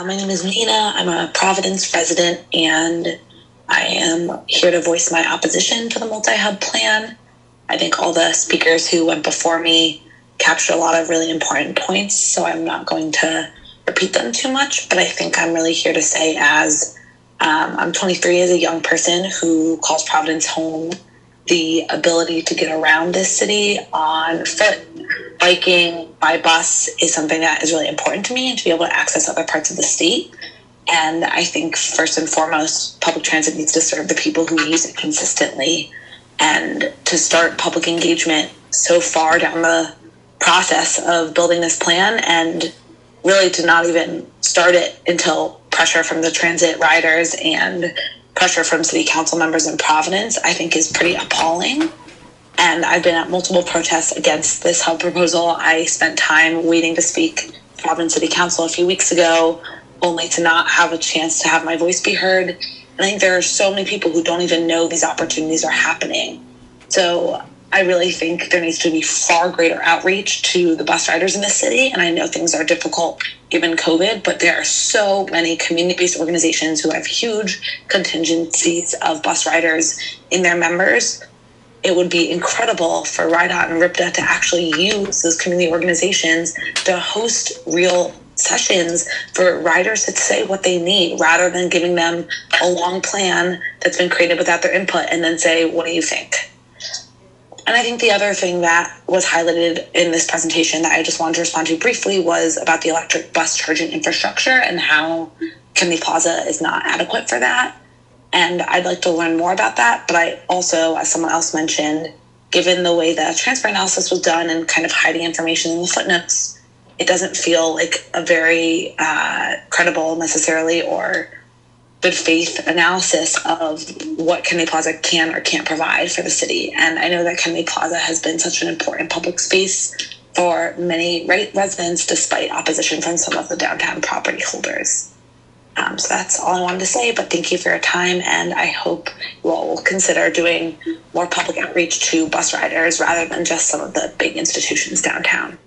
My name is Nina. I'm a Providence resident, and I am here to voice my opposition to the multi-hub plan. I think all the speakers who went before me captured a lot of really important points, so I'm not going to repeat them too much, but I think I'm really here to say I'm 23 as a young person who calls Providence home. The ability to get around this city on foot, biking, by bus is something that is really important to me, and to be able to access other parts of the state. And I think first and foremost, public transit needs to serve the people who use it consistently. And to start public engagement so far down the process of building this plan, and really to not even start it until pressure from the transit riders and pressure from city council members in Providence, I think is pretty appalling. And I've been at multiple protests against this hub proposal. I spent time waiting to speak to Providence City Council a few weeks ago, only to not have a chance to have my voice be heard. And I think there are so many people who don't even know these opportunities are happening. So I really think there needs to be far greater outreach to the bus riders in the city. And I know things are difficult given COVID, but there are so many community-based organizations who have huge contingencies of bus riders in their members. It would be incredible for RIDOT and RIPTA to actually use those community organizations to host real sessions for riders to say what they need, rather than giving them a long plan that's been created without their input and then say, what do you think? And I think the other thing that was highlighted in this presentation that I just wanted to respond to briefly was about the electric bus charging infrastructure and how Kennedy Plaza is not adequate for that. And I'd like to learn more about that. But I also, as someone else mentioned, given the way the transfer analysis was done and kind of hiding information in the footnotes, it doesn't feel like a very credible necessarily or good faith analysis of what Kennedy Plaza can or can't provide for the city. And I know that Kennedy Plaza has been such an important public space for many residents, despite opposition from some of the downtown property holders. So that's all I wanted to say, but thank you for your time, and I hope you all will consider doing more public outreach to bus riders rather than just some of the big institutions downtown.